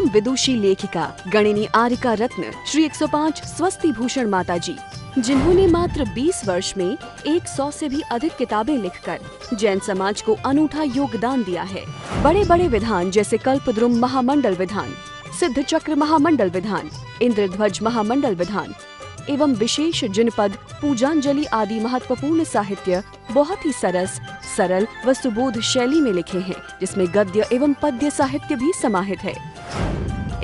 परम विदुषी लेखिका गणिनी आर्यका रत्न श्री 105 स्वस्ति भूषण माता जी, जिन्होंने मात्र 20 वर्ष में 100 से भी अधिक किताबें लिखकर जैन समाज को अनूठा योगदान दिया है। बड़े बड़े विधान जैसे कल्पद्रुम महामंडल विधान, सिद्ध चक्र महामंडल विधान, इंद्रध्वज महामंडल विधान एवं विशेष जिनपद, पूजांजलि आदि महत्वपूर्ण साहित्य बहुत ही सरल व सुबोध शैली में लिखे हैं, जिसमें गद्य एवं पद्य साहित्य भी समाहित है।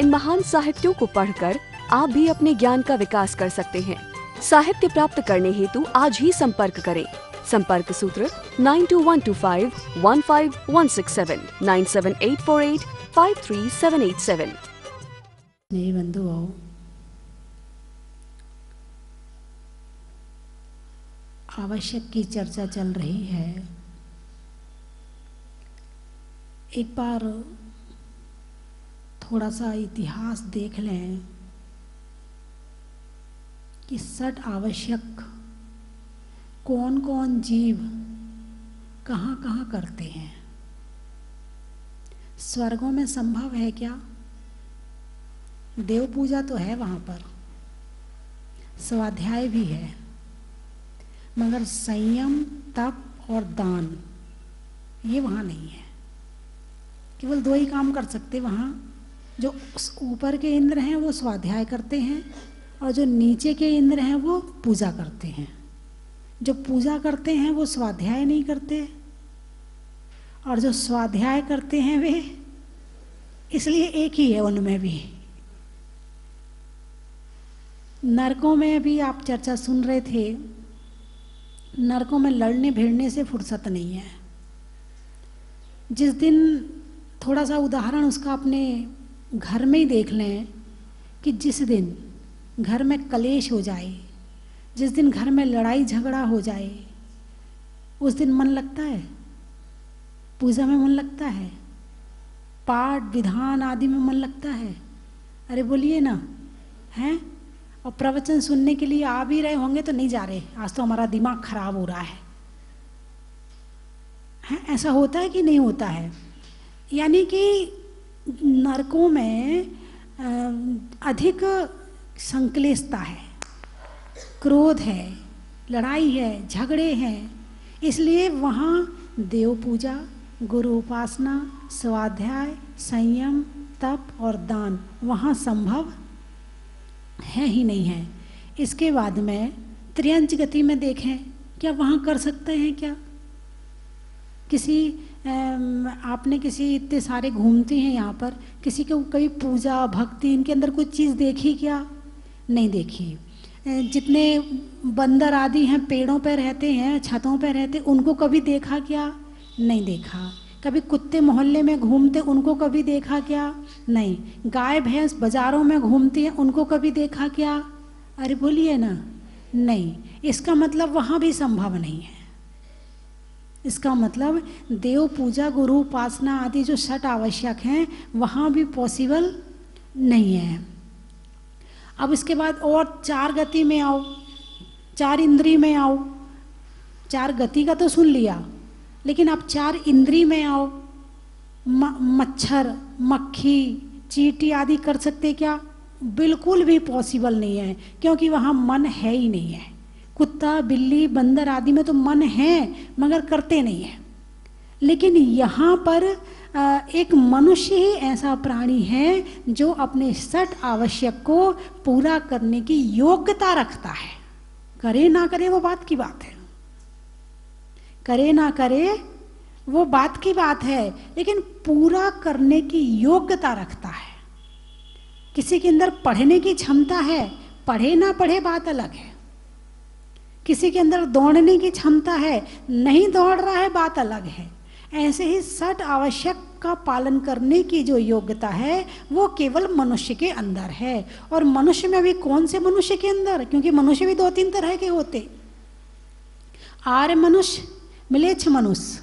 इन महान साहित्यों को पढ़कर आप भी अपने ज्ञान का विकास कर सकते हैं। साहित्य प्राप्त करने हेतु आज ही संपर्क करें। संपर्क सूत्र 9212515167 97848533787। मेरे बंधुओं, आवश्यक की चर्चा चल रही है। एक बार थोड़ा सा इतिहास देख लें कि षट आवश्यक कौन कौन जीव कहाँ कहाँ करते हैं। स्वर्गों में संभव है क्या? देव पूजा तो है वहाँ पर, स्वाध्याय भी है, मगर संयम, तप और दान ये वहाँ नहीं है। केवल दो ही काम कर सकते वहाँ। जो ऊपर के इंद्र हैं वो स्वाध्याय करते हैं और जो नीचे के इंद्र हैं वो पूजा करते हैं। जो पूजा करते हैं वो स्वाध्याय नहीं करते, और जो स्वाध्याय करते हैं वे, इसलिए एक ही है उनमें भी। नरकों में भी आप चर्चा सुन रहे थे, नरकों में लड़ने भिड़ने से फुर्सत नहीं है। जिस दिन थोड़ा सा उदाहरण उसका अपने घर में ही देख लें कि जिस दिन घर में कलेश हो जाए, जिस दिन घर में लड़ाई झगड़ा हो जाए, उस दिन मन लगता है? पूजा में मन लगता है? पाठ विधान आदि में मन लगता है? अरे बोलिए ना, हैं? और प्रवचन सुनने के लिए आ भी रहे होंगे तो नहीं जा रहे, आज तो हमारा दिमाग खराब हो रहा है। ऐसा होता है कि नहीं होता है? यानी कि नरकों में अधिक संक्लेशता है, क्रोध है, लड़ाई है, झगड़े हैं। इसलिए वहाँ देव पूजा, गुरु उपासना, स्वाध्याय, संयम, तप और दान वहाँ संभव है ही नहीं है। इसके बाद में त्रियंच गति में देखें, क्या वहाँ कर सकते हैं क्या? किसी आपने किसी, इतने सारे घूमते हैं यहाँ पर, किसी को कभी पूजा भक्ति इनके अंदर कुछ चीज़ देखी क्या? नहीं देखी। जितने बंदर आदि हैं पेड़ों पर रहते हैं, छतों पर रहते, उनको कभी देखा क्या? नहीं देखा। कभी कुत्ते मोहल्ले में घूमते, उनको कभी देखा क्या? नहीं। गाय भैंस बाजारों में घूमती हैं, उनको कभी देखा क्या? अरे बोलिए ना, नहीं। इसका मतलब वहाँ भी संभव नहीं है। इसका मतलब देव पूजा, गुरु उपासना आदि जो षट आवश्यक हैं वहाँ भी पॉसिबल नहीं है। अब इसके बाद और चार गति में आओ, चार इंद्री में आओ। चार गति का तो सुन लिया, लेकिन अब चार इंद्री में आओ। मच्छर, मक्खी, चींटी आदि कर सकते क्या? बिल्कुल भी पॉसिबल नहीं है, क्योंकि वहाँ मन है ही नहीं है। कुत्ता, बिल्ली, बंदर आदि में तो मन है, मगर करते नहीं है। लेकिन यहाँ पर एक मनुष्य ही ऐसा प्राणी है जो अपने षट आवश्यक को पूरा करने की योग्यता रखता है। करे ना करे वो बात की बात है, करे ना करे वो बात की बात है, लेकिन पूरा करने की योग्यता रखता है। किसी के अंदर पढ़ने की क्षमता है, पढ़े ना पढ़े बात अलग है। किसी के अंदर दौड़ने की क्षमता है, नहीं दौड़ रहा है, बात अलग है। ऐसे ही षट आवश्यक का पालन करने की जो योग्यता है वो केवल मनुष्य के अंदर है। और मनुष्य में भी कौन से मनुष्य के अंदर? क्योंकि मनुष्य भी दो तीन तरह के होते, आर्य मनुष्य, मिलेच्छ मनुष्य।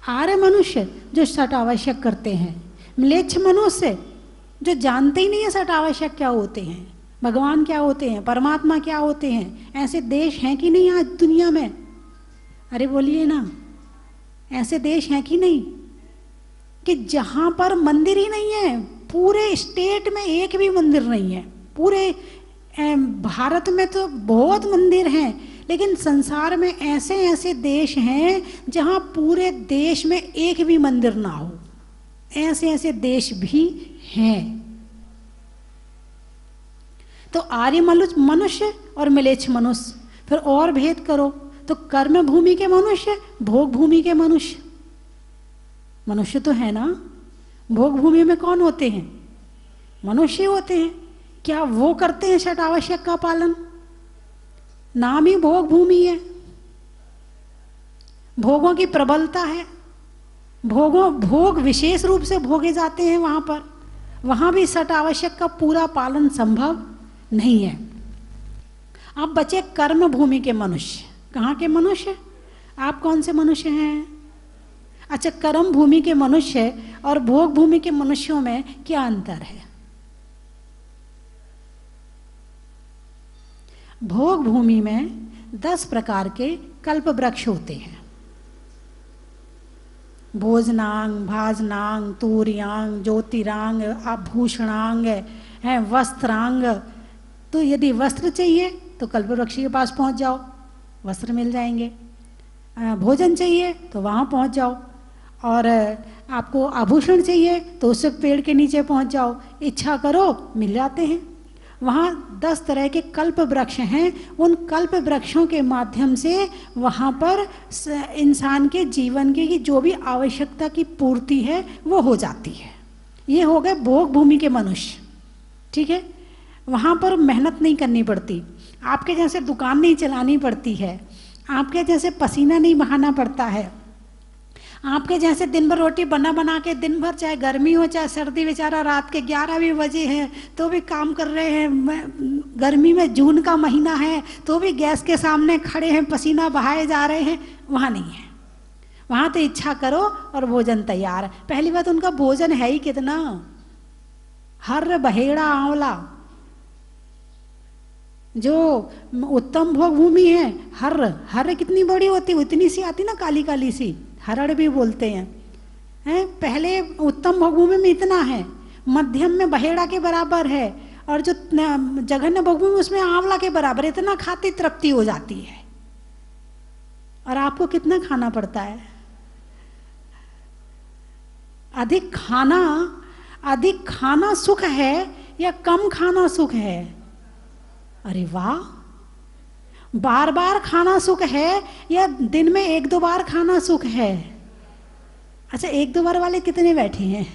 आर्य मनुष्य जो षट आवश्यक करते हैं, मिलेच्छ मनुष्य जो जानते ही नहीं है षट आवश्यक क्या होते हैं, भगवान क्या होते हैं, परमात्मा क्या होते हैं। ऐसे देश हैं कि नहीं आज दुनिया में? अरे बोलिए ना, ऐसे देश हैं कि नहीं? कि जहाँ पर मंदिर ही नहीं है, पूरे स्टेट में एक भी मंदिर नहीं है। पूरे भारत में तो बहुत मंदिर हैं, लेकिन संसार में ऐसे ऐसे देश हैं जहाँ पूरे देश में एक भी मंदिर ना हो। ऐसे ऐसे देश भी हैं। तो आर्य मनुष्य और मिलेच्छ मनुष्य, फिर और भेद करो तो कर्म भूमि के मनुष्य, भोग भूमि के मनुष्य। मनुष्य तो है ना, भोग भूमि में कौन होते हैं? मनुष्य होते हैं। क्या वो करते हैं षट आवश्यक का पालन? नाम ही भोग भूमि है, भोगों की प्रबलता है, भोग विशेष रूप से भोगे जाते हैं वहां पर। वहां भी षट आवश्यक का पूरा पालन संभव नहीं है। अब बचे कर्म भूमि के मनुष्य। कहाँ के मनुष्य? आप कौन से मनुष्य हैं? अच्छा, कर्म भूमि के मनुष्य और भोग भूमि के मनुष्यों में क्या अंतर है? भोग भूमि में 10 प्रकार के कल्प वृक्ष होते हैं। भोजनांग, भाजनांग, तूर्यांग, ज्योतिरांग, आभूषणांग है, वस्त्रांग। तो यदि वस्त्र चाहिए तो कल्प वृक्ष के पास पहुंच जाओ, वस्त्र मिल जाएंगे। भोजन चाहिए तो वहाँ पहुंच जाओ, और आपको आभूषण चाहिए तो उस पेड़ के नीचे पहुंच जाओ। इच्छा करो, मिल जाते हैं। वहाँ 10 तरह के कल्प वृक्ष हैं। उन कल्प वृक्षों के माध्यम से वहाँ पर इंसान के जीवन की जो भी आवश्यकता की पूर्ति है वो हो जाती है। ये हो गए भोग भूमि के मनुष्य, ठीक है। वहाँ पर मेहनत नहीं करनी पड़ती, आपके जैसे दुकान नहीं चलानी पड़ती है, आपके जैसे पसीना नहीं बहाना पड़ता है, आपके जैसे दिन भर रोटी बना बना के दिन भर, चाहे गर्मी हो चाहे सर्दी, बेचारा रात के 11 भी बजे हैं तो भी काम कर रहे हैं। गर्मी में जून का महीना है तो भी गैस के सामने खड़े हैं, पसीना बहाए जा रहे हैं। वहाँ नहीं है। वहाँ तो इच्छा करो और भोजन तैयार। पहली बात, उनका भोजन है ही कितना, हर्र बहेड़ा आंवला। जो उत्तम भोग भूमि है, हर्र कितनी बड़ी होती है, इतनी सी आती ना, काली काली सी, हरड़ भी बोलते हैं। पहले उत्तम भोग भूमि में इतना है, मध्यम में बहेड़ा के बराबर है, और जो जघन्य भोग भूमि उसमें आंवला के बराबर। इतना खाती तृप्ति हो जाती है। और आपको कितना खाना पड़ता है? अधिक खाना सुख है या कम खाना सुख है? अरे वाह! बार बार खाना सुख है या दिन में 1-2 बार खाना सुख है? अच्छा, 1-2 बार वाले कितने बैठे हैं?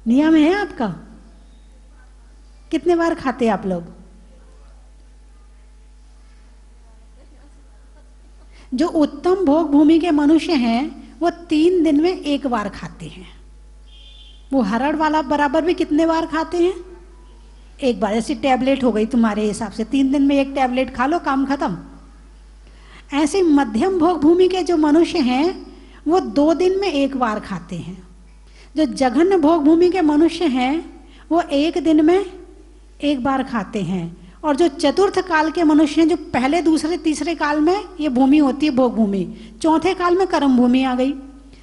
नियम है आपका? कितने बार खाते हैं आप लोग? जो उत्तम भोग भूमि के मनुष्य हैं वो 3 दिन में 1 बार खाते हैं। वो हरड़ वाला बराबर भी कितने बार खाते हैं? 1 बार। ऐसी टैबलेट हो गई तुम्हारे हिसाब से, 3 दिन में 1 टैबलेट खा लो, काम खत्म। ऐसे मध्यम भोग भूमि के जो मनुष्य हैं वो 2 दिन में 1 बार खाते हैं। जो जघन्य भोग भूमि के मनुष्य हैं वो 1 दिन में 1 बार खाते हैं। और जो चतुर्थ काल के मनुष्य हैं, जो पहले दूसरे तीसरे काल में ये भूमि होती है भोग भूमि, चौथे काल में कर्म भूमि आ गई,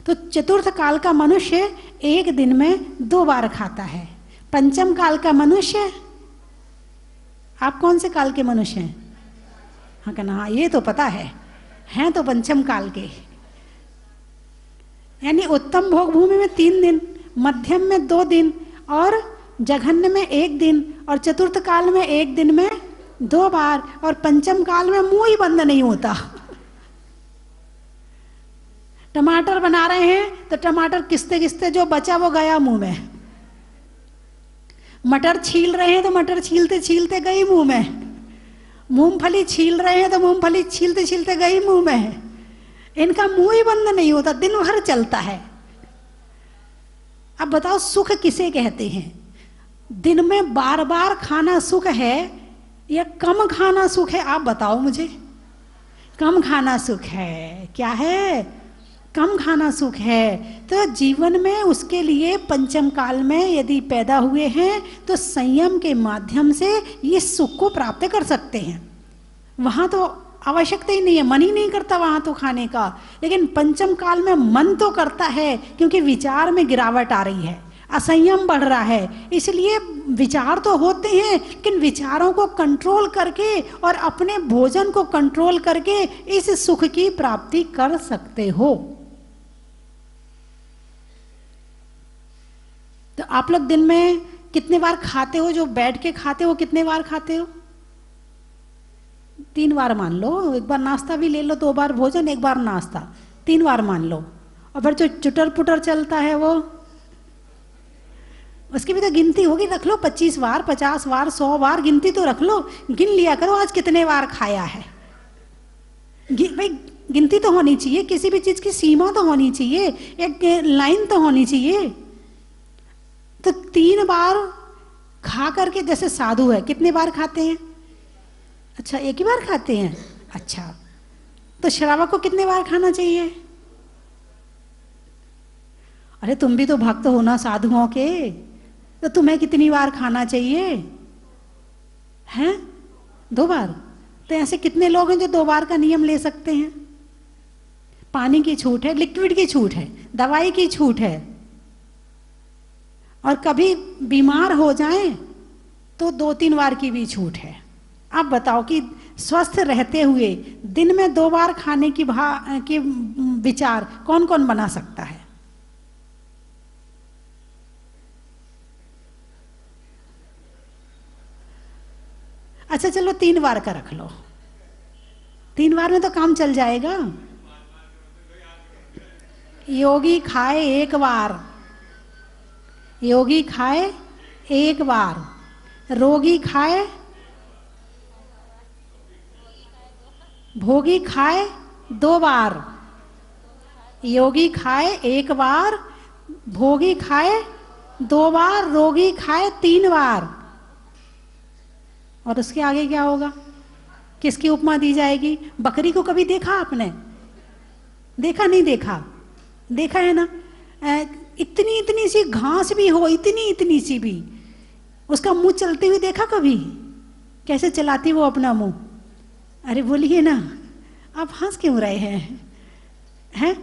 तो चतुर्थ काल का मनुष्य 1 दिन में 2 बार खाता है। पंचम काल का मनुष्य, आप कौन से काल के मनुष्य हैं? हाँ कहना, हाँ ये तो पता है, हैं तो पंचम काल के। यानी उत्तम भोग भूमि में 3 दिन, मध्यम में 2 दिन, और जघन्य में 1 दिन, और चतुर्थ काल में 1 दिन में 2 बार, और पंचम काल में मुंह ही बंद नहीं होता। टमाटर बना रहे हैं तो टमाटर किसते किसते जो बचा वो गया मुंह में। मटर छील रहे हैं तो मटर छीलते छीलते गई मुंह में। मूंगफली छील रहे हैं तो मूंगफली छीलते छीलते गई मुंह में। इनका मुंह ही बंद नहीं होता, दिन भर चलता है। अब बताओ सुख किसे कहते हैं? दिन में बार बार खाना सुख है या कम खाना सुख है? आप बताओ मुझे। कम खाना सुख है। क्या है? कम खाना सुख है। तो जीवन में उसके लिए पंचम काल में यदि पैदा हुए हैं तो संयम के माध्यम से ये सुख को प्राप्त कर सकते हैं। वहाँ तो आवश्यकता ही नहीं है, मन ही नहीं करता वहां तो खाने का। लेकिन पंचम काल में मन तो करता है, क्योंकि विचार में गिरावट आ रही है, असंयम बढ़ रहा है, इसलिए विचार तो होते हैं, लेकिन विचारों को कंट्रोल करके और अपने भोजन को कंट्रोल करके इस सुख की प्राप्ति कर सकते हो। तो आप लोग दिन में कितने बार खाते हो? जो बैठ के खाते हो कितने बार खाते हो? 3 बार मान लो। एक बार नाश्ता भी ले लो, 2 बार भोजन, 1 बार नाश्ता, 3 बार मान लो। और फिर जो चुटर पुटर चलता है वो, उसकी भी तो गिनती होगी, रख लो 25 बार, 50 बार, 100 बार, गिनती तो रख लो, गिन लिया करो आज कितने बार खाया है। भाई गिनती तो होनी चाहिए, किसी भी चीज की सीमा तो होनी चाहिए, एक लाइन तो होनी चाहिए। तो 3 बार खा करके, जैसे साधु है कितने बार खाते हैं? अच्छा, 1 ही बार खाते हैं। अच्छा, तो श्रावक को कितने बार खाना चाहिए? अरे तुम भी तो भक्त हो ना साधुओं के, तो तुम्हें कितनी बार खाना चाहिए? हैं? 2 बार। तो ऐसे कितने लोग हैं जो 2 बार का नियम ले सकते हैं? पानी की छूट है, लिक्विड की छूट है, दवाई की छूट है, और कभी बीमार हो जाएं तो 2-3 बार की भी छूट है। आप बताओ कि स्वस्थ रहते हुए दिन में 2 बार खाने की विचार कौन कौन बना सकता है? अच्छा चलो 3 बार का रख लो, 3 बार में तो काम चल जाएगा। योगी खाए 1 बार, योगी खाए 1 बार, रोगी खाए, भोगी खाए 2 बार, योगी खाए 1 बार, भोगी खाए 2 बार, रोगी खाए 3 बार। और उसके आगे क्या होगा? किसकी उपमा दी जाएगी? बकरी को कभी देखा आपने? देखा नहीं देखा? देखा है ना? इतनी इतनी सी घास भी हो, इतनी इतनी सी भी, उसका मुंह चलते हुए देखा कभी? कैसे चलाती वो अपना मुंह? अरे बोलिए ना, आप हंस क्यों रहे हैं? हैं?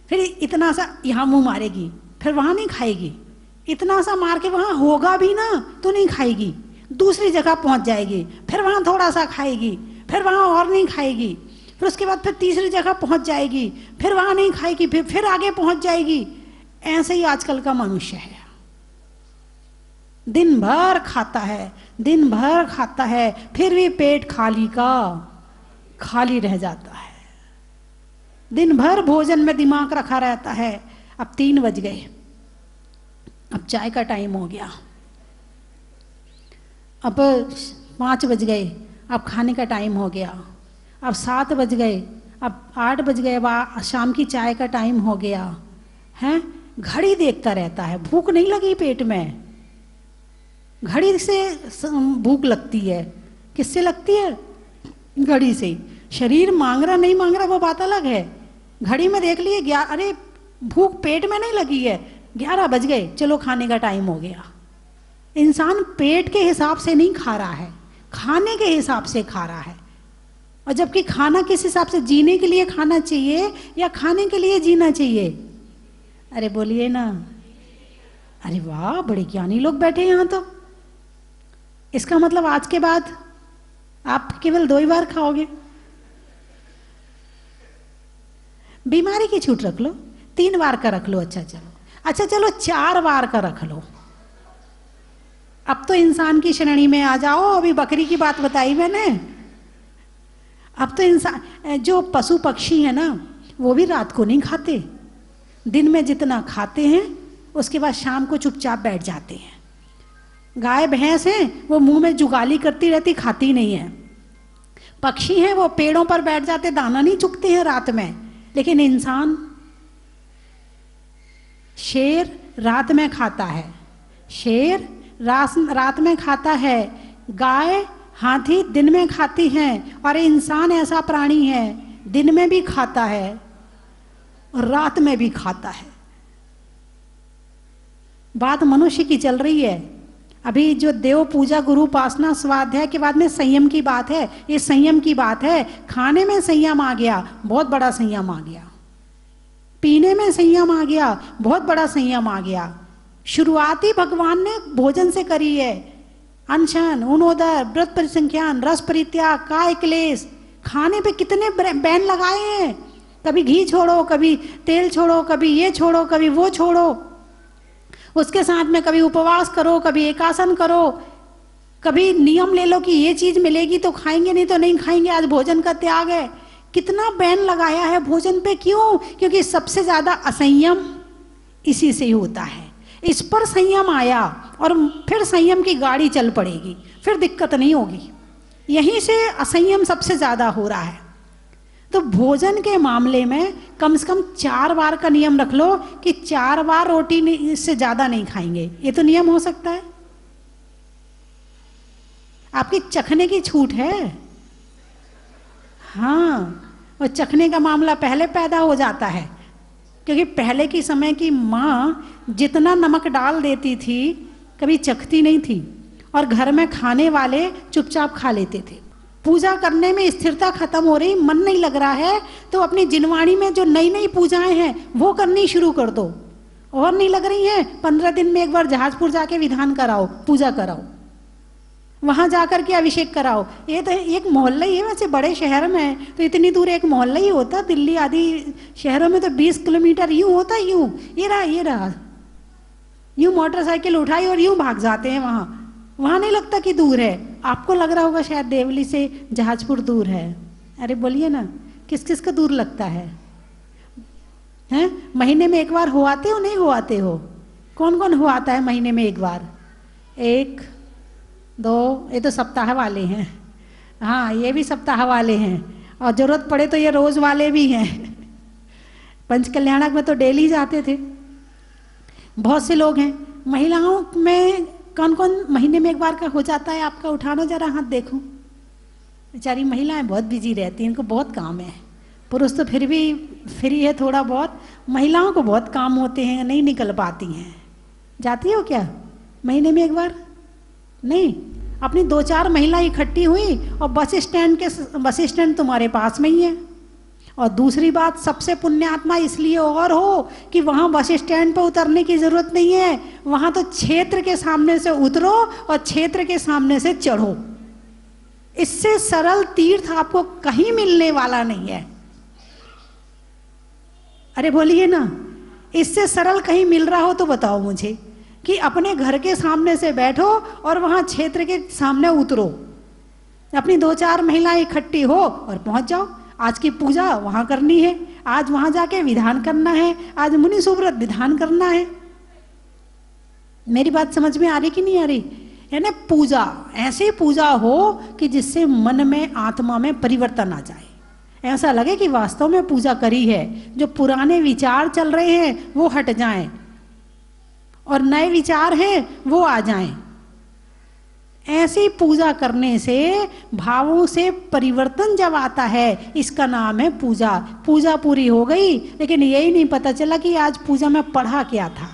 फिर इतना सा यहाँ मुंह मारेगी, फिर वहां नहीं खाएगी, इतना सा मार के वहां होगा भी ना तो नहीं खाएगी, दूसरी जगह पहुंच जाएगी, फिर वहां थोड़ा सा खाएगी, फिर वहां और नहीं खाएगी, फिर उसके बाद फिर तीसरी जगह पहुंच जाएगी, फिर वहां नहीं खाएगी, फिर आगे पहुंच जाएगी। ऐसे ही आजकल का मनुष्य है, दिन भर खाता है, दिन भर खाता है, फिर भी पेट खाली का खाली रह जाता है। दिन भर भोजन में दिमाग रखा रहता है। अब 3 बज गए, अब चाय का टाइम हो गया, अब 5 बज गए, अब खाने का टाइम हो गया, अब 7 बज गए, अब 8 बज गए, अब शाम की चाय का टाइम हो गया है। घड़ी देखता रहता है, भूख नहीं लगी पेट में, घड़ी से भूख लगती है। किससे लगती है? घड़ी से। शरीर मांग रहा नहीं मांग रहा वो बात अलग है। घड़ी में देख लिए 11, अरे भूख पेट में नहीं लगी है, 11 बज गए, चलो खाने का टाइम हो गया। इंसान पेट के हिसाब से नहीं खा रहा है, खाने के हिसाब से खा रहा है। और जबकि खाना किस हिसाब से, जीने के लिए खाना चाहिए या खाने के लिए जीना चाहिए? अरे बोलिए ना। अरे वाह, बड़े ज्ञानी लोग बैठे यहाँ तो। इसका मतलब आज के बाद आप केवल 2 ही बार खाओगे। बीमारी की छूट रख लो, 3 बार का रख लो। अच्छा चलो 4 बार का रख लो। अब तो इंसान की श्रेणी में आ जाओ। अभी बकरी की बात बताई मैंने। अब तो इंसान, जो पशु पक्षी है ना, वो भी रात को नहीं खाते, दिन में जितना खाते हैं उसके बाद शाम को चुपचाप बैठ जाते हैं। गाय भैंस है वो मुंह में जुगाली करती रहती, खाती नहीं है। पक्षी हैं वो पेड़ों पर बैठ जाते, दाना नहीं चुगते हैं रात में। लेकिन इंसान, शेर रात में खाता है, शेर रात में खाता है, गाय हाथी दिन में खाती हैं, और इंसान ऐसा प्राणी है दिन में भी खाता है और रात में भी खाता है। बात मनुष्य की चल रही है। अभी जो देव पूजा गुरु उपासना स्वाध्याय के बाद में संयम की बात है, ये संयम की बात है। खाने में संयम आ गया, बहुत बड़ा संयम आ गया। पीने में संयम आ गया, बहुत बड़ा संयम आ गया। शुरुआती भगवान ने भोजन से करी है। अनशन, उनोदर, व्रत परिसंख्यान, रस परित्याग, काय क्लेश, खाने पे कितने बैन लगाए हैं। कभी घी छोड़ो, कभी तेल छोड़ो, कभी ये छोड़ो, कभी वो छोड़ो। उसके साथ में कभी उपवास करो, कभी एकासन करो, कभी नियम ले लो कि ये चीज मिलेगी तो खाएंगे, नहीं तो नहीं खाएंगे, आज भोजन का त्याग है। कितना बैन लगाया है भोजन पे, क्यों? क्योंकि सबसे ज्यादा असंयम इसी से ही होता है। इस पर संयम आया और फिर संयम की गाड़ी चल पड़ेगी, फिर दिक्कत नहीं होगी। यहीं से असंयम सबसे ज्यादा हो रहा है। तो भोजन के मामले में कम से कम 4 बार का नियम रख लो कि 4 बार रोटी से ज्यादा नहीं खाएंगे। ये तो नियम हो सकता है। आपकी चखने की छूट है। हाँ, और चखने का मामला पहले पैदा हो जाता है, क्योंकि पहले के समय की माँ जितना नमक डाल देती थी कभी चखती नहीं थी, और घर में खाने वाले चुपचाप खा लेते थे। पूजा करने में स्थिरता खत्म हो रही, मन नहीं लग रहा है, तो अपनी जिनवाणी में जो नई नई पूजाएं हैं वो करनी शुरू कर दो। और नहीं लग रही है, 15 दिन में एक बार जहाजपुर जाके विधान कराओ, पूजा कराओ, वहां जाकर के अभिषेक कराओ। ये तो एक मोहल्ला ही है। वैसे बड़े शहर में तो इतनी दूर एक मोहल्ला ही होता, दिल्ली आदि शहरों में तो 20 किलोमीटर यूं होता, यूं ये रहा, यूं मोटरसाइकिल उठाई और यूं भाग जाते हैं। वहां नहीं लगता कि दूर है। आपको लग रहा होगा शायद देवली से जहाजपुर दूर है। अरे बोलिए ना, किस किस का दूर लगता है? हैं? महीने में एक बार हो आते हो, नहीं हो आते हो? कौन कौन हो आता है महीने में एक बार? 1 2, ये तो सप्ताह वाले हैं। हाँ, ये भी सप्ताह वाले हैं, और जरूरत पड़े तो ये रोज वाले भी हैं। पंचकल्याणक में तो डेली जाते थे। बहुत से लोग हैं। महिलाओं में कौन कौन महीने में एक बार का हो जाता है आपका? उठाना जरा हाथ, देखो। बेचारी महिलाएं बहुत बिजी रहती हैं, इनको बहुत काम है। पुरुष तो फिर भी फ्री है थोड़ा बहुत, महिलाओं को बहुत काम होते हैं, नहीं निकल पाती हैं। जाती हो क्या महीने में एक बार? नहीं। अपनी 2-4 महिला इकट्ठी हुई और बस स्टैंड तुम्हारे पास में ही है। और दूसरी बात, सबसे पुण्यात्मा इसलिए और हो कि वहां बस स्टैंड पर उतरने की जरूरत नहीं है। वहां तो क्षेत्र के सामने से उतरो और क्षेत्र के सामने से चढ़ो। इससे सरल तीर्थ आपको कहीं मिलने वाला नहीं है। अरे बोलिए ना, इससे सरल कहीं मिल रहा हो तो बताओ मुझे, कि अपने घर के सामने से बैठो और वहां क्षेत्र के सामने उतरो, अपनी 2-4 महिलाएं इकट्ठी हो और पहुंच जाओ। आज की पूजा वहां करनी है, आज वहां जाके विधान करना है, आज मुनि सुव्रत विधान करना है। मेरी बात समझ में आ रही कि नहीं आ रही? यानी पूजा ऐसी पूजा हो कि जिससे मन में, आत्मा में परिवर्तन आ जाए, ऐसा लगे कि वास्तव में पूजा करी है। जो पुराने विचार चल रहे हैं वो हट जाएं और नए विचार हैं वो आ जाएं। ऐसी पूजा करने से भावों से परिवर्तन जब आता है, इसका नाम है पूजा। पूजा पूरी हो गई, लेकिन यही नहीं पता चला कि आज पूजा में पढ़ा क्या था।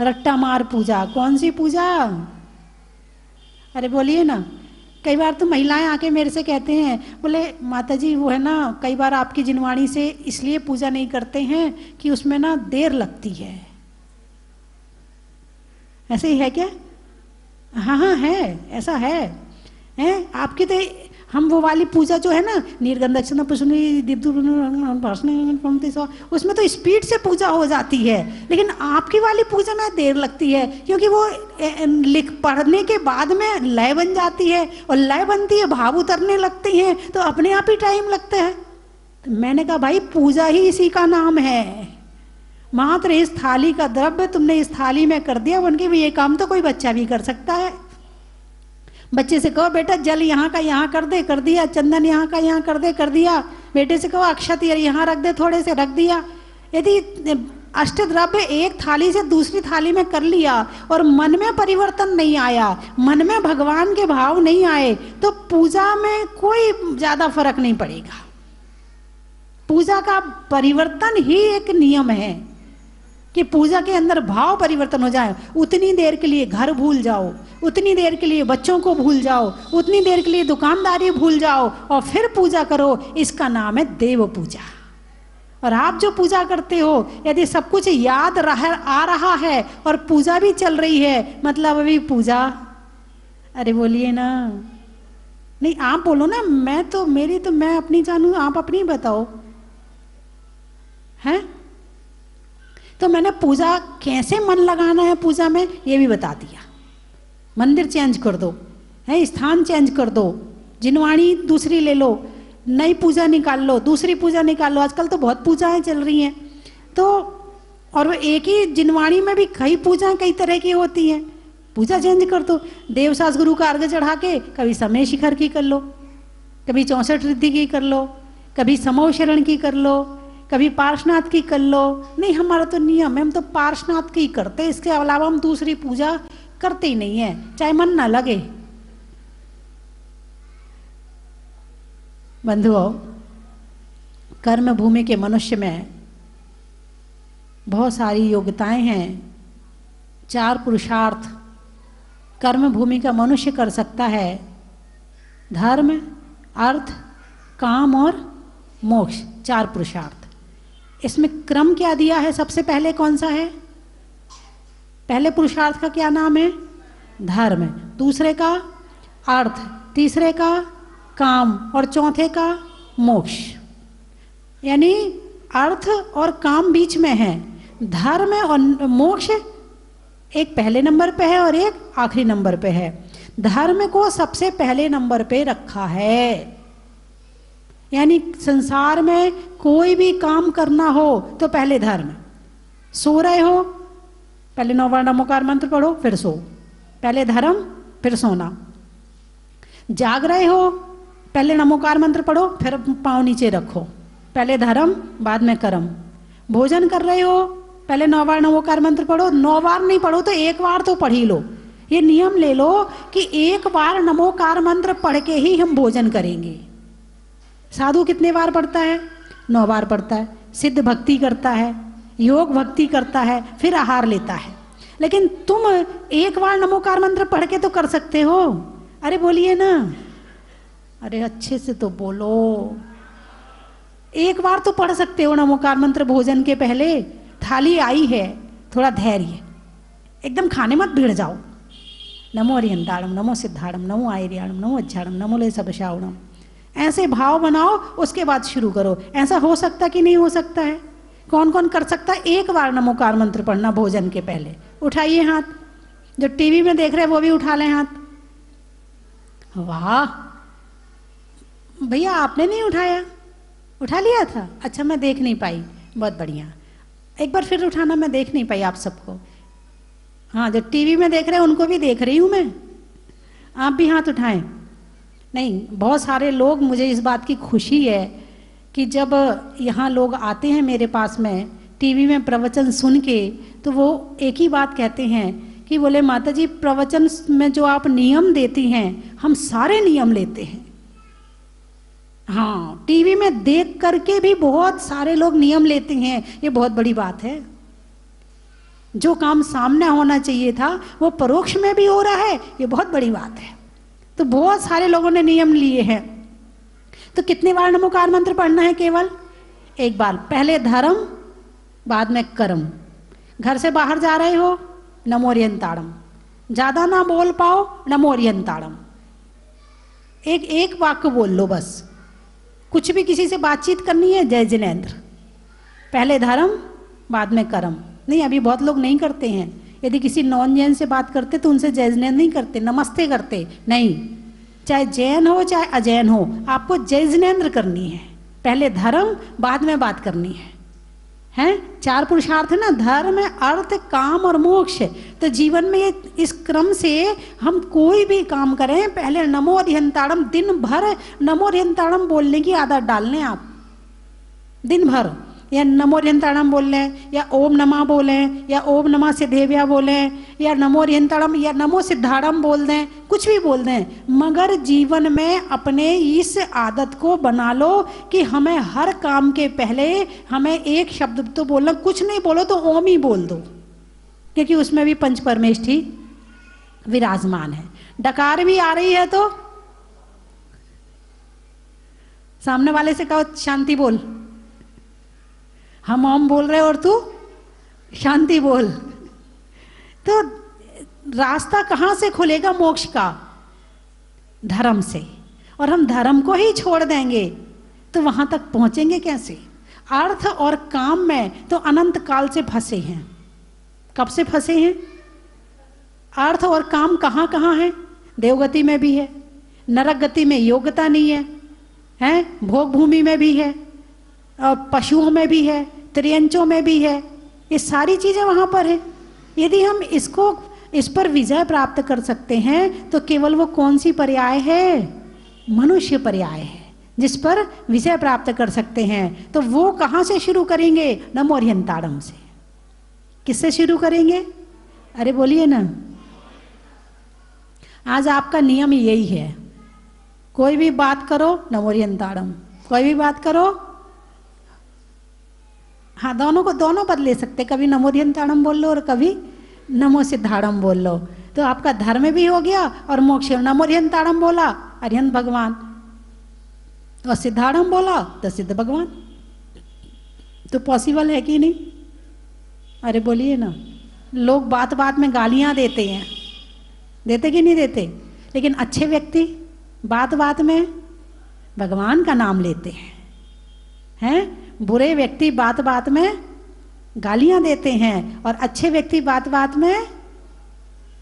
रट्टा मार पूजा। कौन सी पूजा? अरे बोलिए ना। कई बार तो महिलाएं आके मेरे से कहते हैं, बोले माता जी वो है ना, कई बार आपकी जिनवाणी से इसलिए पूजा नहीं करते हैं कि उसमें ना देर लगती है। ऐसे ही है क्या? हाँ हाँ है, ऐसा है। आपकी तो हम वो वाली पूजा जो है ना, निर्गंधक्षण पुष्णी दीप, उसमें तो स्पीड से पूजा हो जाती है, लेकिन आपकी वाली पूजा में देर लगती है, क्योंकि वो पढ़ने के बाद में लय बन जाती है, और लय बनती है, भाव उतरने लगते हैं, तो अपने आप ही टाइम लगता है। तो मैंने कहा भाई पूजा ही इसी का नाम है। मात्र इस थाली का द्रव्य तुमने इस थाली में कर दिया, बन के भी ये काम तो कोई बच्चा भी कर सकता है। बच्चे से कहो बेटा जल यहाँ का यहाँ कर दे, कर दिया। चंदन यहाँ का यहाँ कर दे, कर दिया। बेटे से कहो अक्षत यहाँ रख दे, थोड़े से रख दिया। यदि अष्ट द्रव्य एक थाली से दूसरी थाली में कर लिया और मन में परिवर्तन नहीं आया, मन में भगवान के भाव नहीं आए, तो पूजा में कोई ज्यादा फर्क नहीं पड़ेगा। पूजा का परिवर्तन ही एक नियम है। कि पूजा के अंदर भाव परिवर्तन हो जाए। उतनी देर के लिए घर भूल जाओ, उतनी देर के लिए बच्चों को भूल जाओ, उतनी देर के लिए दुकानदारी भूल जाओ और फिर पूजा करो। इसका नाम है देव पूजा। और आप जो पूजा करते हो, यदि सब कुछ याद आ रहा है और पूजा भी चल रही है, मतलब अभी पूजा, अरे बोलिए ना, नहीं आप बोलो ना, मैं अपनी जानू, आप अपनी बताओ हैं। तो मैंने पूजा कैसे मन लगाना है पूजा में ये भी बता दिया। मंदिर चेंज कर दो, है स्थान चेंज कर दो, जिनवाणी दूसरी ले लो, नई पूजा निकाल लो, दूसरी पूजा निकाल लो। आजकल तो बहुत पूजाएं चल रही हैं, तो और वो एक ही जिनवाणी में भी कई पूजाएं कई तरह की होती हैं। पूजा चेंज कर दो। देवसास गुरु का अर्घ चढ़ा के कभी समय शिखर की कर लो, कभी 64 रिद्धि की कर लो, कभी समूह शरण की कर लो, कभी पार्श्वनाथ की कर लो। नहीं, हमारा तो नियम है, हम तो पार्श्वनाथ की करते, इसके अलावा हम दूसरी पूजा करते ही नहीं है, चाहे मन ना लगे। बंधुओं, कर्म भूमि के मनुष्य में बहुत सारी योग्यताएं हैं। 4 पुरुषार्थ कर्म भूमि का मनुष्य कर सकता है: धर्म, अर्थ, काम और मोक्ष। 4 पुरुषार्थ। इसमें क्रम क्या दिया है? सबसे पहले कौन सा है? पहले पुरुषार्थ का क्या नाम है? धर्म। दूसरे का अर्थ, तीसरे का काम और चौथे का मोक्ष। यानी अर्थ और काम बीच में है, धर्म और मोक्ष एक पहले नंबर पे है और एक आखिरी नंबर पे है। धर्म को सबसे पहले नंबर पे रखा है। यानी संसार में कोई भी काम करना हो तो पहले धर्म। सो रहे हो, पहले 9 बार नमोकार मंत्र पढ़ो फिर सो, पहले धर्म फिर सोना। जाग रहे हो, पहले नमोकार मंत्र पढ़ो फिर पाँव नीचे रखो, पहले धर्म बाद में कर्म। भोजन कर रहे हो, पहले 9 बार नमोकार मंत्र पढ़ो, 9 बार नहीं पढ़ो तो 1 बार तो पढ़ ही लो। ये नियम ले लो कि 1 बार नमोकार मंत्र पढ़ के ही हम भोजन करेंगे। साधु कितने बार पढ़ता है? 9 बार पढ़ता है। सिद्ध भक्ति करता है, योग भक्ति करता है, फिर आहार लेता है। लेकिन तुम 1 बार नमोकार मंत्र पढ़ के तो कर सकते हो। अरे बोलिए ना, अरे अच्छे से तो बोलो। 1 बार तो पढ़ सकते हो नमोकार मंत्र भोजन के पहले। थाली आई है, थोड़ा धैर्य, एकदम खाने मत भिड़ जाओ। नमो अरिहंताणम, नमो सिद्धाणम, नमो आयर्याणम, नमो अज्झाणम, नमो ले सबशावणम, ऐसे भाव बनाओ, उसके बाद शुरू करो। ऐसा हो सकता कि नहीं हो सकता है? कौन कौन कर सकता है 1 बार नमोकार मंत्र पढ़ना भोजन के पहले? उठाइए हाथ। जो टीवी में देख रहे हैं वो भी उठा लें हाथ। वाह भैया, आपने नहीं उठाया? उठा लिया था? अच्छा, मैं देख नहीं पाई, बहुत बढ़िया। एक बार फिर उठाना, मैं देख नहीं पाई आप सबको। हाँ, जो टीवी में देख रहे हैं उनको भी देख रही हूँ मैं। आप भी हाथ उठाएं। नहीं, बहुत सारे लोग, मुझे इस बात की खुशी है कि जब यहाँ लोग आते हैं मेरे पास में टीवी में प्रवचन सुन के, तो वो एक ही बात कहते हैं कि बोले माता जी, प्रवचन में जो आप नियम देती हैं हम सारे नियम लेते हैं। हाँ, टीवी में देख करके भी बहुत सारे लोग नियम लेते हैं, ये बहुत बड़ी बात है। जो काम सामने होना चाहिए था वो परोक्ष में भी हो रहा है, ये बहुत बड़ी बात है। तो बहुत सारे लोगों ने नियम लिए हैं। तो कितने बार नमोकार मंत्र पढ़ना है? केवल 1 बार। पहले धर्म बाद में कर्म। घर से बाहर जा रहे हो, नमो अरिहंताणम। ज्यादा ना बोल पाओ, नमो अरिहंताणम। एक वाक्य बोल लो बस। कुछ भी किसी से बातचीत करनी है, जय जिनेंद्र। पहले धर्म बाद में कर्म। नहीं, अभी बहुत लोग नहीं करते हैं। यदि किसी नॉन जैन से बात करते तो उनसे जय जिनेंद्र नहीं करते, नमस्ते करते। नहीं, चाहे जैन हो चाहे अजैन हो, आपको जय जिनेंद्र करनी है। पहले धर्म बाद में बात करनी है। हैं 4 पुरुषार्थ है ना, धर्म, अर्थ, काम और मोक्ष। तो जीवन में ये इस क्रम से हम कोई भी काम करें, पहले नमो अरिहंताणम, दिन भर नमो अरिहंताणम बोलने की आदत डाल लें आप। दिन भर या नमो रियंताड़म बोल लें, या ओम नमः बोलें, या ओम नमः सिद्धेव्या बोलें, या नमो रियंताड़म या नमो सिद्धाड़म बोल दें, कुछ भी बोल दें, मगर जीवन में अपने इस आदत को बना लो कि हमें हर काम के पहले हमें एक शब्द तो बोलना, कुछ नहीं बोलो तो ओम ही बोल दो, क्योंकि उसमें भी पंच परमेष्ठी विराजमान है। डकार भी आ रही है तो सामने वाले से कहो शांति बोल, हम ओम बोल रहे और तू शांति बोल। तो रास्ता कहाँ से खुलेगा मोक्ष का? धर्म से। और हम धर्म को ही छोड़ देंगे तो वहां तक पहुंचेंगे कैसे? अर्थ और काम में तो अनंत काल से फंसे हैं। कब से फंसे हैं? अर्थ और काम कहाँ कहाँ है? देवगति में भी है, नरक गति में योग्यता नहीं है, हैं भोग भूमि में भी है, पशुओं में भी है, त्रियंचों में भी है, ये सारी चीजें वहां पर है। यदि हम इस पर विजय प्राप्त कर सकते हैं तो केवल वो कौन सी पर्याय है? मनुष्य पर्याय है जिस पर विजय प्राप्त कर सकते हैं। तो वो कहां से शुरू करेंगे? नमो रियंताड़म से। किससे शुरू करेंगे? अरे बोलिए ना। आज आपका नियम यही है, कोई भी बात करो नमो रियंताड़म, कोई भी बात करो, हाँ दोनों बदले सकते, कभी नमो रियंताड़म बोल लो और कभी नमो सिद्धाड़म बोल लो, तो आपका धर्म भी हो गया और मोक्ष। नमो रियंताड़म बोला अरिहंत भगवान, और सिद्धाड़म बोला तो सिद्ध भगवान। तो पॉसिबल है कि नहीं? अरे बोलिए ना। लोग बात बात में गालियां देते हैं, देते कि नहीं देते? लेकिन अच्छे व्यक्ति बात बात में भगवान का नाम लेते हैं। बुरे व्यक्ति बात बात में गालियां देते हैं और अच्छे व्यक्ति बात बात में,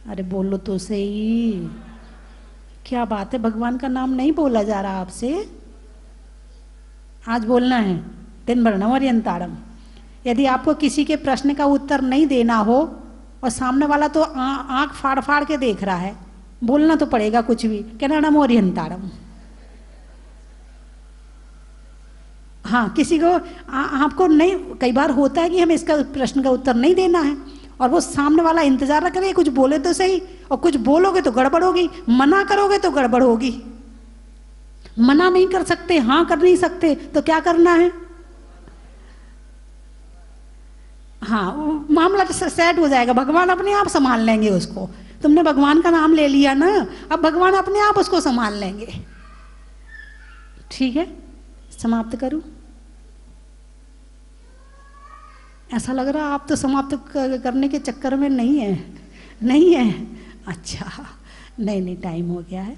अरे बोलो तो सही, क्या बात है, भगवान का नाम नहीं बोला जा रहा आपसे? आज बोलना है दिन भर नमो रियंताड़म। यदि आपको किसी के प्रश्न का उत्तर नहीं देना हो और सामने वाला तो आंख फाड़ फाड़ के देख रहा है, बोलना तो पड़ेगा कुछ भी, कहना नमो रियंताड़म। हाँ, किसी को आपको नहीं, कई बार होता है कि हमें इसका प्रश्न का उत्तर नहीं देना है और वो सामने वाला इंतजार न करे, कुछ बोले तो सही, और कुछ बोलोगे तो गड़बड़ होगी, मना करोगे तो गड़बड़ होगी। मना नहीं कर सकते, हाँ कर नहीं सकते, तो क्या करना है? हाँ, मामला सेट हो जाएगा, भगवान अपने आप संभाल लेंगे उसको। तुमने भगवान का नाम ले लिया ना, अब भगवान अपने आप उसको संभाल लेंगे। ठीक है, समाप्त करूं? ऐसा लग रहा आप तो समाप्त करने के चक्कर में नहीं है, नहीं है? अच्छा, नहीं टाइम हो गया है।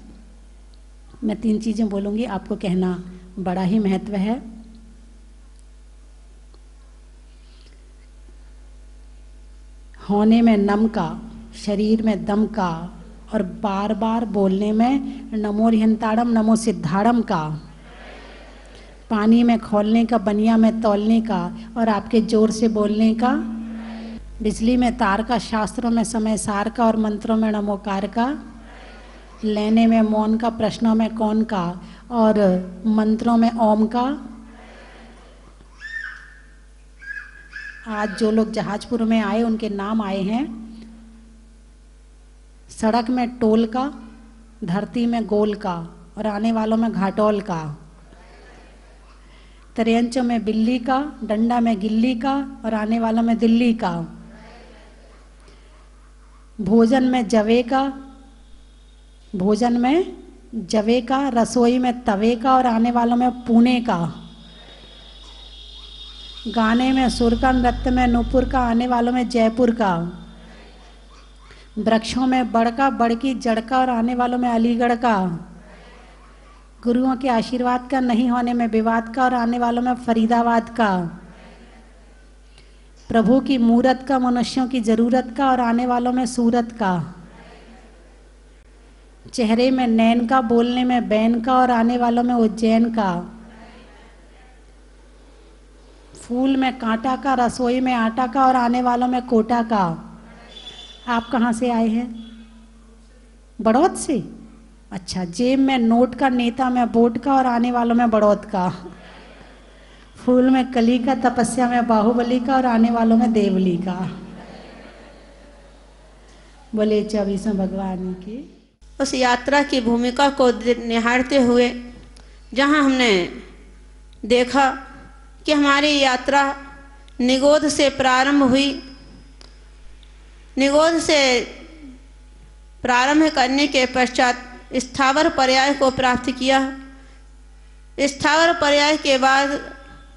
मैं 3 चीजें बोलूंगी, आपको कहना बड़ा ही महत्व है। होने में नम का, शरीर में दम का, और बार बार बोलने में नमो रियंताड़म नमो सिद्धाड़म का, पानी में खोलने का, बनिया में तौलने का, और आपके जोर से बोलने का, बिजली में तार का, शास्त्रों में समय सार का, और मंत्रों में नमोकार का, लेने में मौन का, प्रश्नों में कौन का, और मंत्रों में ओम का। आज जो लोग जहाजपुर में आए उनके नाम आए हैं। सड़क में टोल का, धरती में गोल का, और आने वालों में घाटोल का, त्रियंचों में बिल्ली का, डंडा में गिल्ली का, और आने वालों में दिल्ली का, भोजन में जवे का, भोजन में जवे का, रसोई में तवे का, और आने वालों में पुणे का, गाने में सुर का, नृत्य में नूपुर का, आने वालों में जयपुर का, वृक्षों में बड़ का, बड़ की जड़ का, और आने वालों में अलीगढ़ का, गुरुओं के आशीर्वाद का, नहीं होने में विवाद का, और आने वालों में फरीदाबाद का, प्रभु की मूरत का, मनुष्यों की जरूरत का, और आने वालों में सूरत का, चेहरे में नैन का, बोलने में बैन का, और आने वालों में उज्जैन का, फूल में कांटा का, रसोई में आटा का, और आने वालों में कोटा का। आप कहाँ से आए हैं? बड़ौद से? अच्छा, जेब में नोट का, नेता में वोट का, और आने वालों में बड़ौद का। फूल में कली का, तपस्या में बाहुबली का और आने वालों में देवली का। बोले 24वें भगवान की। उस यात्रा की भूमिका को निहारते हुए जहाँ हमने देखा कि हमारी यात्रा निगोध से प्रारंभ हुई, निगोध से प्रारंभ करने के पश्चात स्थावर पर्याय को प्राप्त किया। स्थावर पर्याय के बाद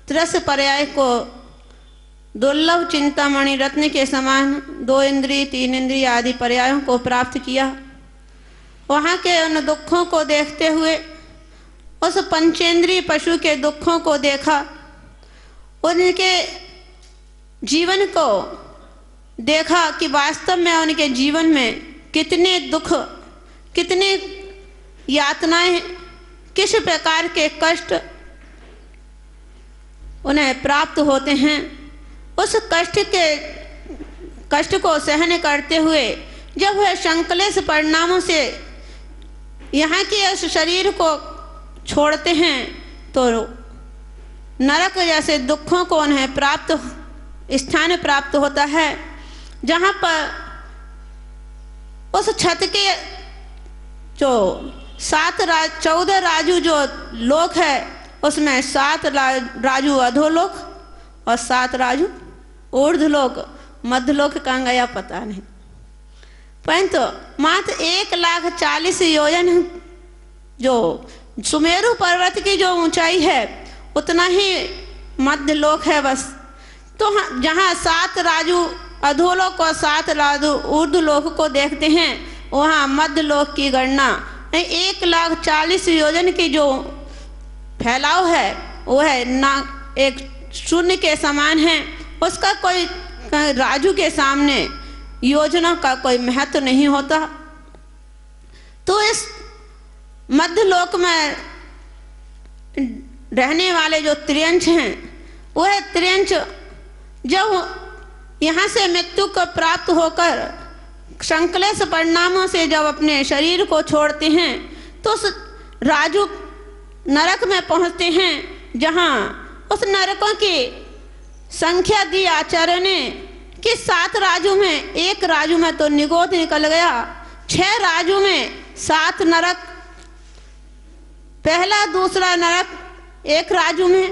त्रस पर्याय को दुर्लभ चिंतामणि रत्न के समान 2 इंद्रिय 3 इंद्रिय आदि पर्यायों को प्राप्त किया। वहाँ के उन दुखों को देखते हुए उस पंचेंद्रीय पशु के दुखों को देखा, उनके जीवन को देखा कि वास्तव में उनके जीवन में कितने दुख, कितने यातनाएं, किस प्रकार के कष्ट उन्हें प्राप्त होते हैं। उस कष्ट को सहन करते हुए जब वह संकलेश परिणामों से यहाँ के उस शरीर को छोड़ते हैं तो नरक जैसे दुखों को उन्हें स्थान प्राप्त होता है, जहाँ पर उस छत के जो 14 राजू जो लोक है उसमें 7 राजू अधोलोक और 7 राजू ऊर्ध्वलोक, मध्यलोक का गया पता नहीं, परंतु मात्र 1,40,000 योजन जो सुमेरु पर्वत की जो ऊंचाई है उतना ही मध्यलोक है बस। तो जहाँ 7 राजू अधोलोक और 7 राजू ऊर्ध्वलोक को देखते हैं, वहाँ मध्यलोक की गणना 1,40,000 योजन की जो फैलाव है वो है ना एक शून्य के समान है। उसका कोई राजू के सामने योजना का कोई महत्व नहीं होता। तो इस मध्यलोक में रहने वाले जो त्रियंश हैं, वह त्रियंश जब यहाँ से मृत्यु को प्राप्त होकर संकलेश परिणामों से जब अपने शरीर को छोड़ते हैं तो उस राजू नरक में पहुँचते हैं, जहाँ उस नरकों की संख्या दी आचार्य ने कि 7 राजू में 1 राजू में तो निगोध निकल गया, 6 राजू में 7 नरक, पहला दूसरा नरक 1 राजू में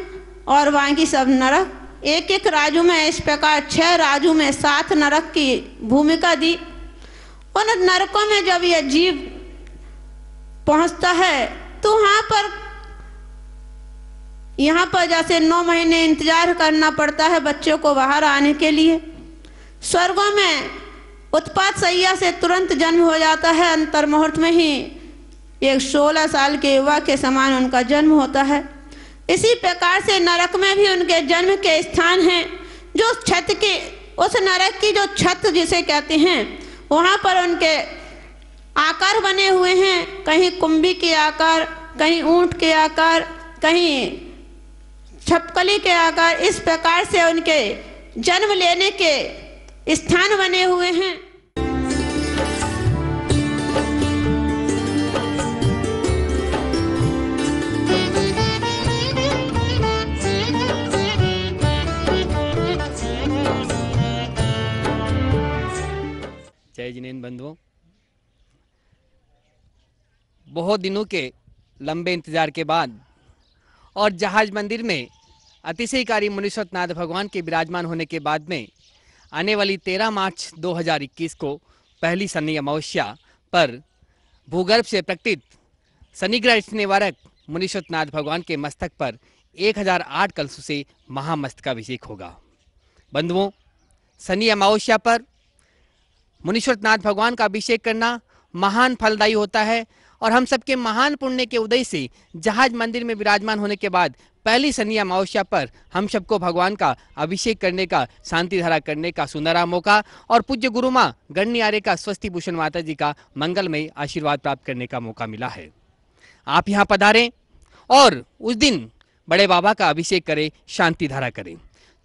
और बाकी सब नरक 1-1 राजू में। इस प्रकार 6 राजू में 7 नरक की भूमिका दी। उन नरकों में जब यह जीव पहुंचता है तो यहाँ पर जैसे 9 महीने इंतजार करना पड़ता है बच्चों को बाहर आने के लिए। स्वर्गों में उत्पात सैया से तुरंत जन्म हो जाता है, अंतर मुहूर्त में ही एक 16 साल के युवा के समान उनका जन्म होता है। इसी प्रकार से नरक में भी उनके जन्म के स्थान हैं, जो छत के उस नरक की जो छत जिसे कहते हैं, वहाँ पर उनके आकार बने हुए हैं, कहीं कुंभी के आकार, कहीं ऊंट के आकार, कहीं छपकली के आकार। इस प्रकार से उनके जन्म लेने के स्थान बने हुए हैं। जय जिनेंद्र बंधुओं, बहुत दिनों के लंबे इंतजार के बाद और जहाज मंदिर में अतिशयकारी मुनीश्वरनाथ भगवान के विराजमान होने के बाद में आने वाली 13 मार्च 2021 को पहली शनि अमावस्या पर भूगर्भ से प्रकटित शनिग्रह निवारक मुनीश्वरनाथ भगवान के मस्तक पर 1008 कलशों से महामस्तकाभिषेक होगा। बंधुओं, शनि अमावस्या पर मुनीश्वरनाथ भगवान का अभिषेक करना महान फलदायी होता है और हम सबके महान पुण्य के उदय से जहाज मंदिर में विराजमान होने के बाद पहली शनि अमावस्या पर हम सबको भगवान का अभिषेक करने का, शांति धारा करने का सुनहरा मौका और पूज्य गुरु माँ गणनी आर्य का स्वस्ति भूषण माता जी का मंगलमय आशीर्वाद प्राप्त करने का मौका मिला है। आप यहाँ पधारें और उस दिन बड़े बाबा का अभिषेक करें, शांति धारा करें।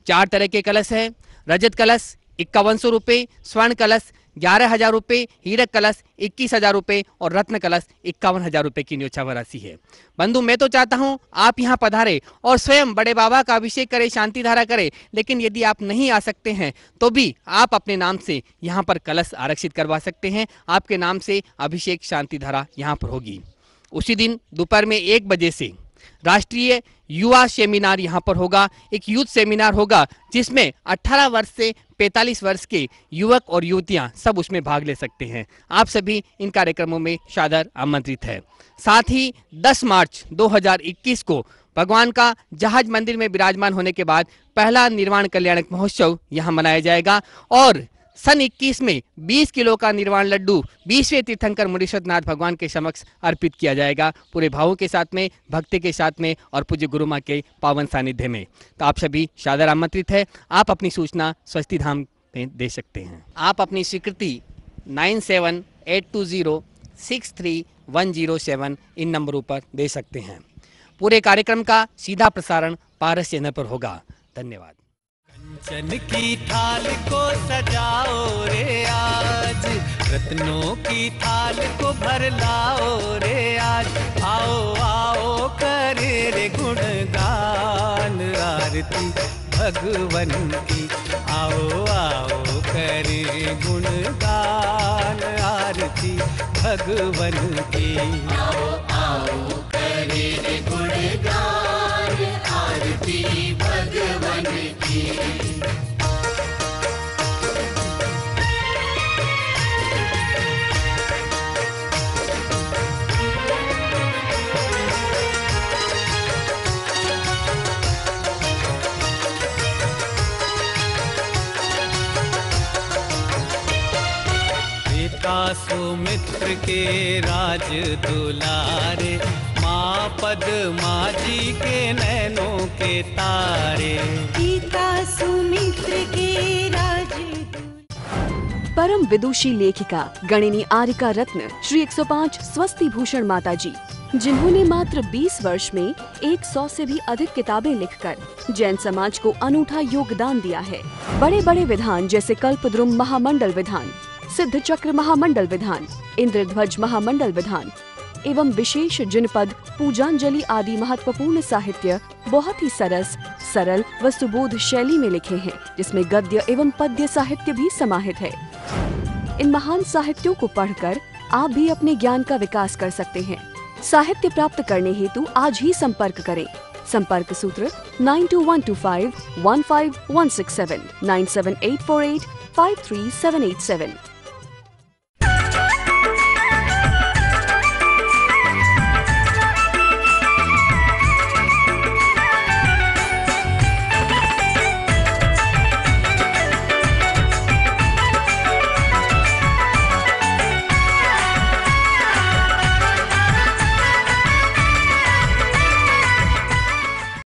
4 तरह के कलश है। रजत कलश 5100 रुपये, स्वर्ण कलश 11,000 रुपये, हीरक कलश 21,000 रुपये और रत्न कलश 51,000 रुपये की न्योछावर राशि है। बंधु, मैं तो चाहता हूं आप यहां पधारे और स्वयं बड़े बाबा का अभिषेक करें, शांति धारा करें, लेकिन यदि आप नहीं आ सकते हैं तो भी आप अपने नाम से यहां पर कलश आरक्षित करवा सकते हैं। आपके नाम से अभिषेक शांति धारा यहां पर होगी। उसी दिन दोपहर में 1 बजे से राष्ट्रीय युवा सेमिनार यहां पर होगा। एक यूथ सेमिनार होगा जिसमें 18 वर्ष से 45 वर्ष के युवक और युवतियां सब उसमें भाग ले सकते हैं। आप सभी इन कार्यक्रमों में सादर आमंत्रित है। साथ ही 10 मार्च 2021 को भगवान का जहाज मंदिर में विराजमान होने के बाद पहला निर्वाण कल्याणक महोत्सव यहां मनाया जाएगा और सन 21 में 20 किलो का निर्वाण लड्डू 20वें तीर्थंकर मुनीश्वर नाथ भगवान के समक्ष अर्पित किया जाएगा, पूरे भावों के साथ में, भक्ति के साथ में और पूज्य गुरु माँ के पावन सानिध्य में। तो आप सभी सादर आमंत्रित है। आप अपनी सूचना स्वस्ति धाम में दे सकते हैं। आप अपनी स्वीकृति 9782063107 इन नंबरों पर दे सकते हैं। पूरे कार्यक्रम का सीधा प्रसारण पारस चैनल पर होगा। धन्यवाद। कंचन की थाल को सजाओ रे आज, रत्नों की थाल को भर लाओ रे आज। आओ आओ करे रे गुणगान आरती भगवन की। आओ आओ करे गुणगान आरती भगवन की। आओ आओ करे रे गुणगान आरती भगवन की। सुमित्र के राज दुलारे, माँ पद्मा जी के नैनों के तारे। पिता सुमित्र के राज। परम विदुषी लेखिका गणिनी आरिका रत्न श्री 105 स्वस्ति भूषण माता जी, जिन्होंने मात्र 20 वर्ष में 100 से भी अधिक किताबें लिखकर जैन समाज को अनूठा योगदान दिया है। बड़े बड़े विधान जैसे कल्पद्रुम महामंडल विधान, सिद्ध चक्र महामंडल विधान, इंद्रध्वज महामंडल विधान एवं विशेष जिनपद, पूजांजलि आदि महत्वपूर्ण साहित्य बहुत ही सरल व सुबोध शैली में लिखे हैं, जिसमें गद्य एवं पद्य साहित्य भी समाहित है। इन महान साहित्यों को पढ़कर आप भी अपने ज्ञान का विकास कर सकते हैं। साहित्य प्राप्त करने हेतु आज ही संपर्क करें। संपर्क सूत्र 9212515167 97848 53787।